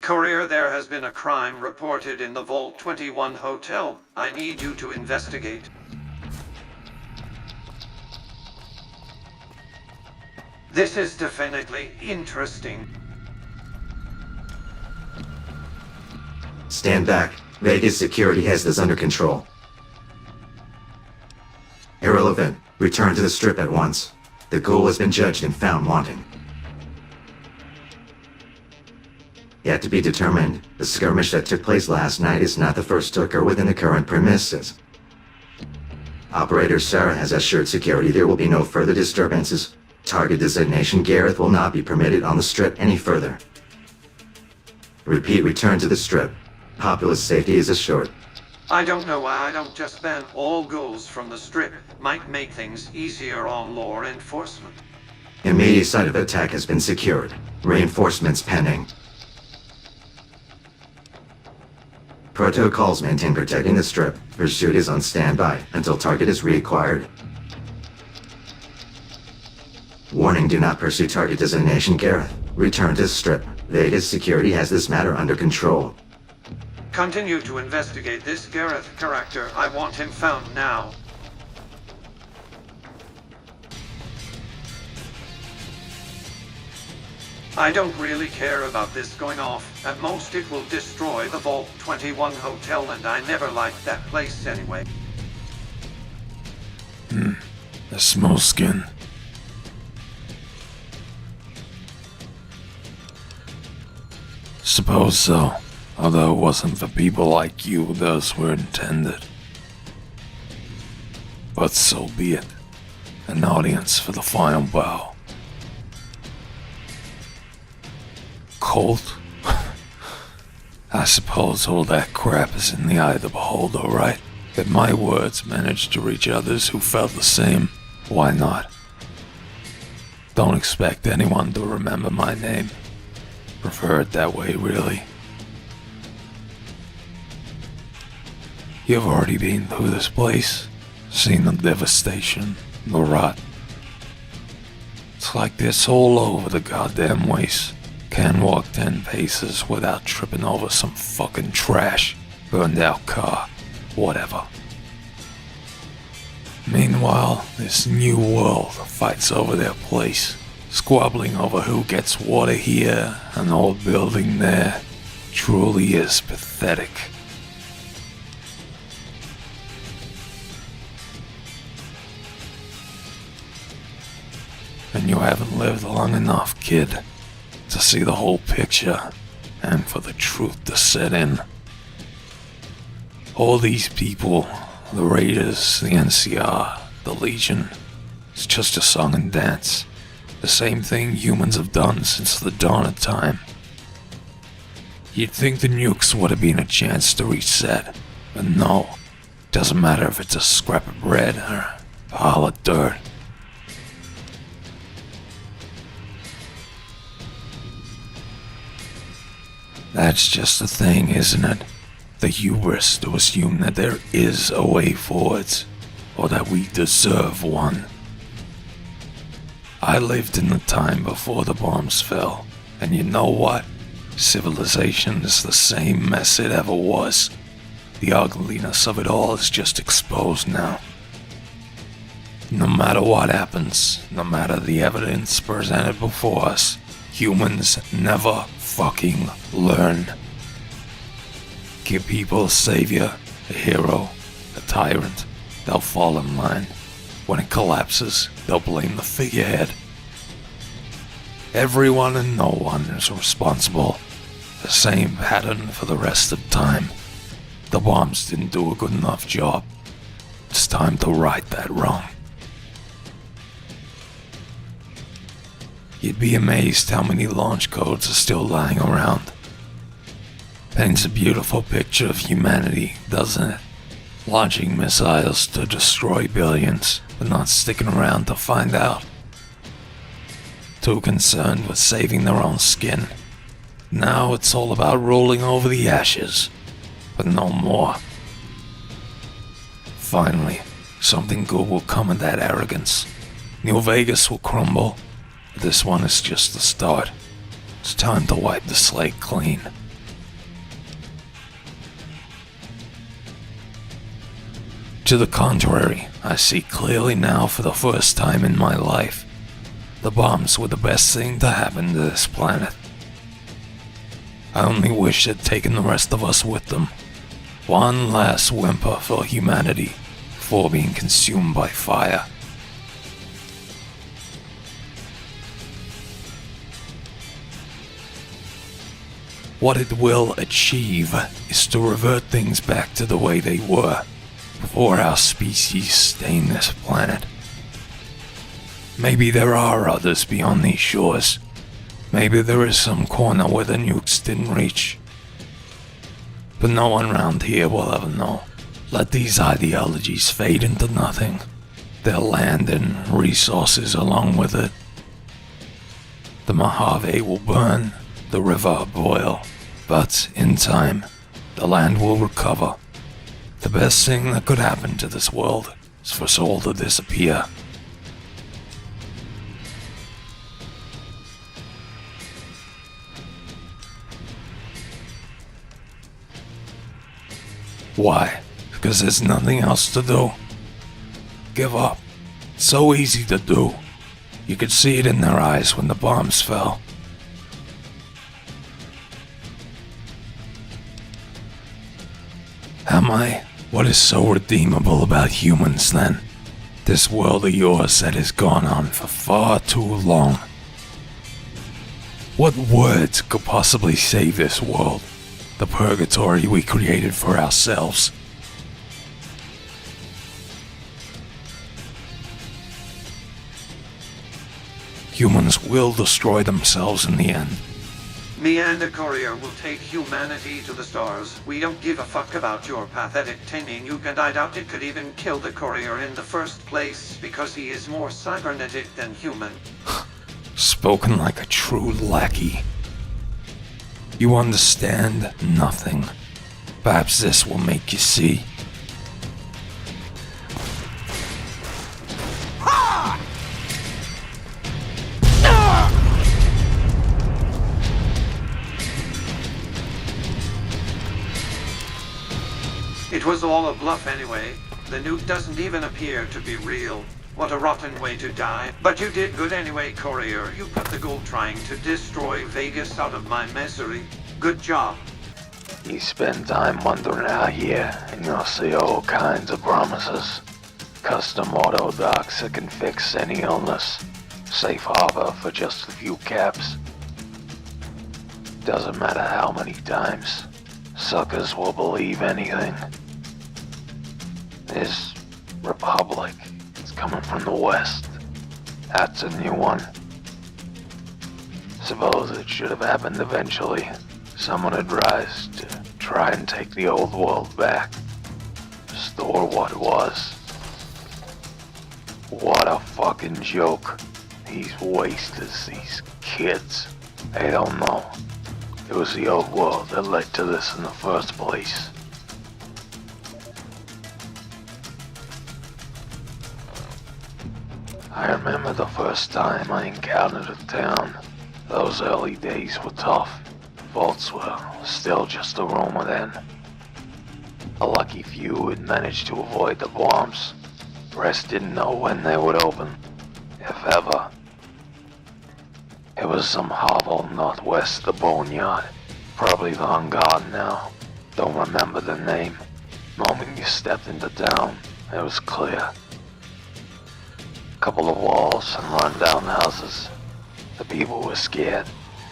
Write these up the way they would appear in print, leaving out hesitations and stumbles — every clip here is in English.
Courier, there has been a crime reported in the Vault 21 hotel. I need you to investigate. This is definitely interesting. Stand back. Vegas security has this under control. Irrelevant. Return to the strip at once. The ghoul has been judged and found wanting. Yet to be determined, the skirmish that took place last night is not the first to occur within the current premises. Operator Sarah has assured security there will be no further disturbances. Target designation Gareth will not be permitted on the strip any further. Repeat, return to the strip. Populace safety is assured. I don't know why I don't just ban all ghouls from the strip. Might make things easier on law enforcement. Immediate site of attack has been secured. Reinforcements pending. Protocols maintain protecting the strip. Pursuit is on standby until target is reacquired. Warning, do not pursue target designation Gareth. Return to the strip. Vegas security has this matter under control. Continue to investigate this Gareth character. I want him found now. I don't really care about this going off. At most it will destroy the Vault 21 hotel, and I never liked that place anyway. A small skin. Suppose so, although it wasn't for people like you those were intended. But so be it. An audience for the final bow. Cult? I suppose all that crap is in the eye of the beholder, right? If my words managed to reach others who felt the same, why not? Don't expect anyone to remember my name. Prefer it that way, really. You've already been through this place, seen the devastation, the rot. It's like this all over the goddamn waste. Can't walk 10 paces without tripping over some fucking trash, burned out car, whatever. Meanwhile, this new world fights over their place, squabbling over who gets water here, an old building there. Truly is pathetic. And you haven't lived long enough, kid, to see the whole picture, and for the truth to set in. All these people, the Raiders, the NCR, the Legion, it's just a song and dance. The same thing humans have done since the dawn of time. You'd think the nukes would have been a chance to reset, but no. Doesn't matter if it's a scrap of bread or a pile of dirt. That's just the thing, isn't it? The hubris to assume that there is a way forwards, or that we deserve one. I lived in the time before the bombs fell, and you know what? Civilization is the same mess it ever was. The ugliness of it all is just exposed now. No matter what happens, no matter the evidence presented before us, humans never fucking learn. Give people a savior, a hero, a tyrant, they'll fall in line. When it collapses, they'll blame the figurehead. Everyone and no one is responsible. The same pattern for the rest of time. The bombs didn't do a good enough job. It's time to right that wrong. You'd be amazed how many launch codes are still lying around. Paints a beautiful picture of humanity, doesn't it? Launching missiles to destroy billions, but not sticking around to find out. Too concerned with saving their own skin. Now it's all about rolling over the ashes, but no more. Finally, something good will come of that arrogance. New Vegas will crumble. This one is just the start. It's time to wipe the slate clean. To the contrary, I see clearly now for the first time in my life. The bombs were the best thing to happen to this planet. I only wish they'd taken the rest of us with them. One last whimper for humanity before being consumed by fire. What it will achieve is to revert things back to the way they were before our species stained this planet. Maybe there are others beyond these shores. Maybe there is some corner where the nukes didn't reach. But no one around here will ever know. Let these ideologies fade into nothing. Their land and resources along with it. The Mojave will burn, the river boil, but in time, the land will recover. The best thing that could happen to this world is for us all to disappear. Why? Because there's nothing else to do. Give up. It's so easy to do. You could see it in their eyes when the bombs fell. Am I? What is so redeemable about humans then? This world of yours that has gone on for far too long. What words could possibly save this world? The purgatory we created for ourselves. Humans will destroy themselves in the end. Me and the courier will take humanity to the stars. We don't give a fuck about your pathetic tiny nuke, and I doubt it could even kill the courier in the first place because he is more cybernetic than human. Spoken like a true lackey. You understand nothing. Perhaps this will make you see. It was all a bluff anyway. The nuke doesn't even appear to be real. What a rotten way to die. But you did good anyway, courier. You put the goal trying to destroy Vegas out of my misery. Good job. You spend time wandering out here, and you'll see all kinds of promises. Custom auto docks that can fix any illness. Safe harbor for just a few caps. Doesn't matter how many times. Suckers will believe anything. This Republic is coming from the West. That's a new one. Suppose it should have happened eventually. Someone would rise to try and take the old world back. Restore what was. What a fucking joke. These wasters, these kids. They don't know. It was the old world that led to this in the first place. I remember the first time I encountered a town. Those early days were tough. Vaults were still just a rumor then. A lucky few had managed to avoid the bombs. The rest didn't know when they would open, if ever. It was some hovel northwest of the Boneyard. Probably long gone now. Don't remember the name. Moment you stepped into town, it was clear. Couple of walls and run-down houses. The people were scared.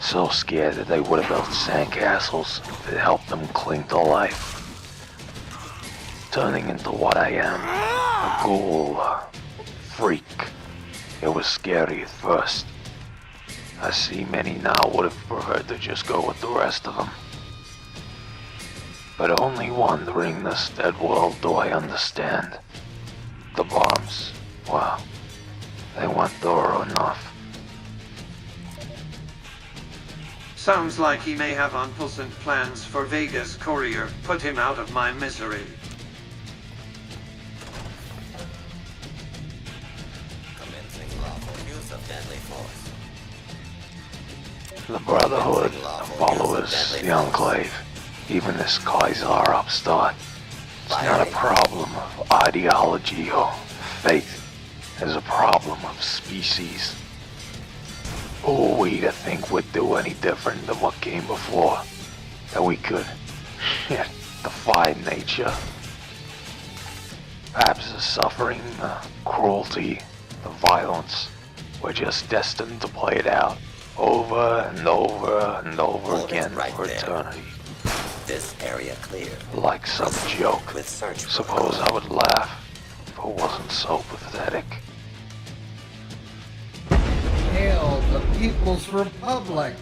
So scared that they would have built sandcastles that helped them cling to life. Turning into what I am, a ghoul, a freak. It was scary at first. I see many now would have preferred to just go with the rest of them. But only wandering this dead world do I understand. The bombs, well, they weren't thorough enough. Sounds like he may have unpleasant plans for Vegas, courier. Put him out of my misery. Commencing lawful use of deadly force. The Brotherhood, the Followers, the Enclave, even this Kaiser upstart. It's not a problem of ideology or faith. It's a problem of species. Who are we to think we'd do any different than what came before? That we could, defy nature? Perhaps the suffering, the cruelty, the violence, we're just destined to play it out over and over and over Hold it again right for there. eternity. This area clear. Like some joke. With search. Suppose I would laugh if it wasn't so pathetic. Hail the People's Republic!